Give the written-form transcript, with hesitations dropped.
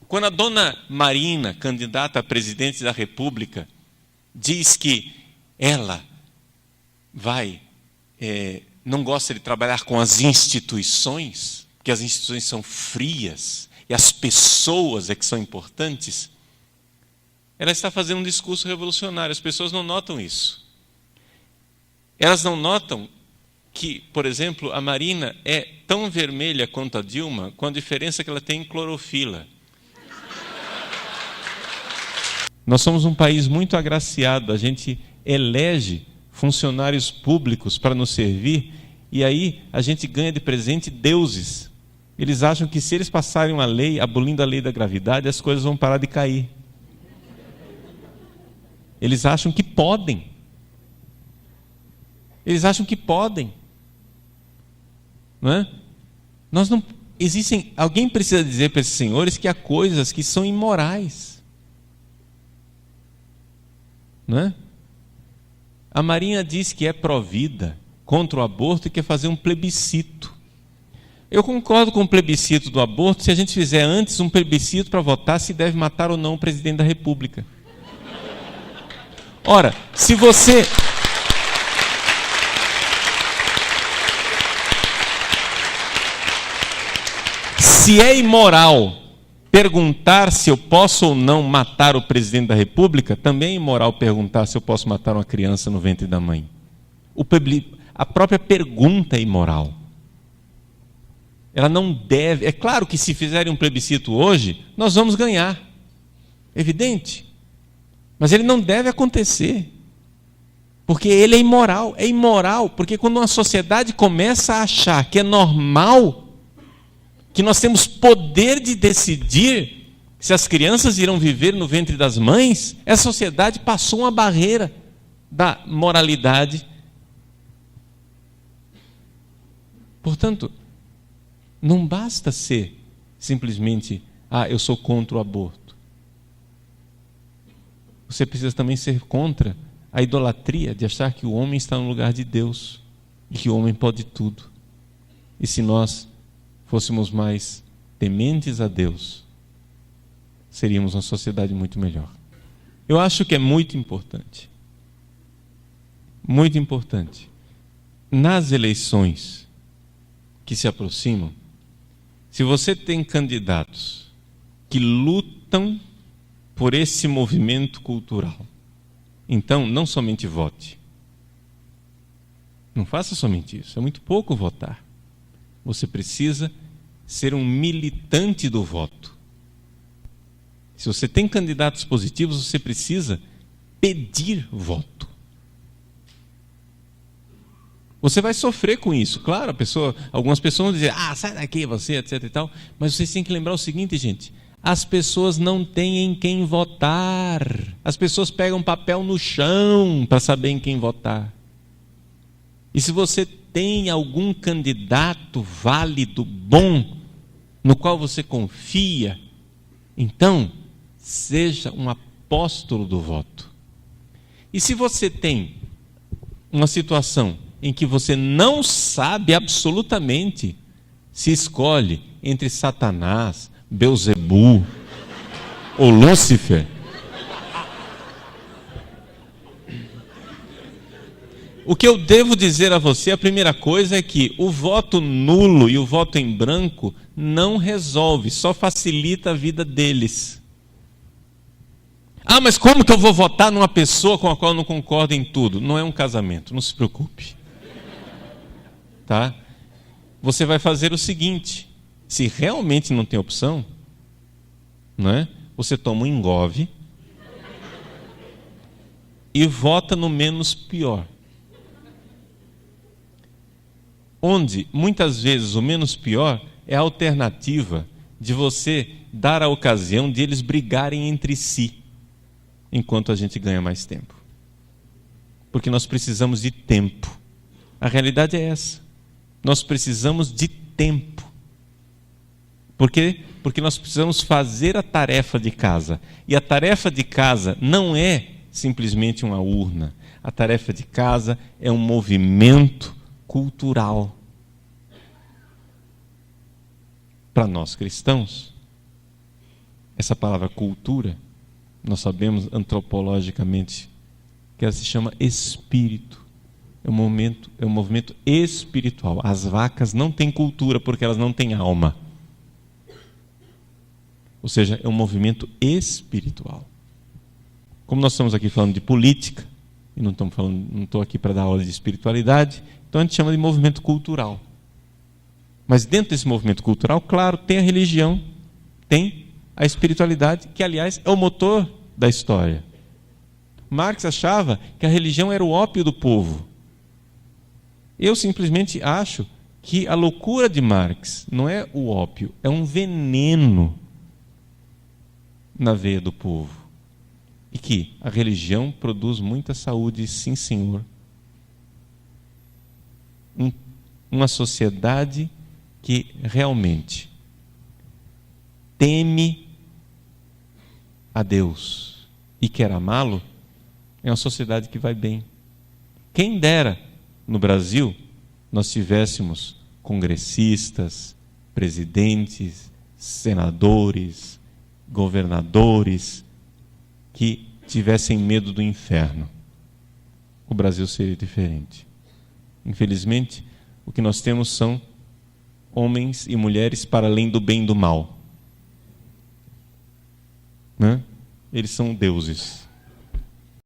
Quando a dona Marina, candidata a presidente da República, diz que ela não gosta de trabalhar com as instituições, porque as instituições são frias e as pessoas é que são importantes, ela está fazendo um discurso revolucionário. As pessoas não notam isso. Elas não notam que, por exemplo, a Marina é tão vermelha quanto a Dilma, com a diferença que ela tem em clorofila. Nós somos um país muito agraciado, a gente elege funcionários públicos para nos servir, e aí a gente ganha de presente deuses. Eles acham que se eles passarem uma lei, abolindo a lei da gravidade, as coisas vão parar de cair. Eles acham que podem. Eles acham que podem. Não é? Alguém precisa dizer para esses senhores que há coisas que são imorais. Não é? A Marina diz que é pró-vida, contra o aborto e quer fazer um plebiscito. Eu concordo com o plebiscito do aborto se a gente fizer antes um plebiscito para votar se deve matar ou não o presidente da República. Ora, se você... Se é imoral perguntar se eu posso ou não matar o presidente da República, também é imoral perguntar se eu posso matar uma criança no ventre da mãe. A própria pergunta é imoral. Ela não deve... É claro que se fizerem um plebiscito hoje, nós vamos ganhar. Evidente. Mas ele não deve acontecer. Porque ele é imoral. É imoral, porque quando uma sociedade começa a achar que é normal, que nós temos poder de decidir se as crianças irão viver no ventre das mães, essa sociedade passou uma barreira da moralidade. Portanto, não basta ser simplesmente, eu sou contra o aborto. Você precisa também ser contra a idolatria de achar que o homem está no lugar de Deus e que o homem pode tudo. E se nós fôssemos mais tementes a Deus, seríamos uma sociedade muito melhor. Eu acho que é muito importante, nas eleições que se aproximam, se você tem candidatos que lutam por esse movimento cultural, então não somente vote. Não faça somente isso, é muito pouco votar. Você precisa ser um militante do voto. Se você tem candidatos positivos, você precisa pedir voto. Você vai sofrer com isso, claro, algumas pessoas vão dizer, sai daqui você, etc e tal, mas vocês têm que lembrar o seguinte, gente, as pessoas não têm em quem votar, as pessoas pegam papel no chão para saber em quem votar. E se você tem algum candidato válido, bom, no qual você confia, então, seja um apóstolo do voto. E se você tem uma situação em que você não sabe absolutamente se escolhe entre Satanás, Belzebu ou Lúcifer, o que eu devo dizer a você, a primeira coisa é que o voto nulo e o voto em branco não resolve, só facilita a vida deles. Mas como que eu vou votar numa pessoa com a qual eu não concordo em tudo? Não é um casamento, não se preocupe. Tá? Você vai fazer o seguinte, se realmente não tem opção, não é? Você toma um engove e vota no menos pior. Onde, muitas vezes, o menos pior é a alternativa de você dar a ocasião de eles brigarem entre si, enquanto a gente ganha mais tempo. Porque nós precisamos de tempo. A realidade é essa. Nós precisamos de tempo. Por quê? Porque nós precisamos fazer a tarefa de casa. E a tarefa de casa não é simplesmente uma urna. A tarefa de casa é um movimento cultural. Para nós cristãos, essa palavra cultura, nós sabemos antropologicamente que ela se chama espírito. É um movimento espiritual. As vacas não têm cultura porque elas não têm alma. Ou seja, é um movimento espiritual. Como nós estamos aqui falando de política, e não estou aqui para dar aula de espiritualidade, então a gente chama de movimento cultural. Mas dentro desse movimento cultural, claro, tem a religião, tem a espiritualidade, que aliás é o motor da história. Marx achava que a religião era o ópio do povo. Eu simplesmente acho que a loucura de Marx não é o ópio, é um veneno na veia do povo. E que a religião produz muita saúde, sim, senhor. Uma sociedade que realmente teme a Deus e quer amá-lo, é uma sociedade que vai bem. Quem dera no Brasil nós tivéssemos congressistas, presidentes, senadores, governadores que tivessem medo do inferno. O Brasil seria diferente. Infelizmente, o que nós temos são homens e mulheres para além do bem e do mal. Né? Eles são deuses.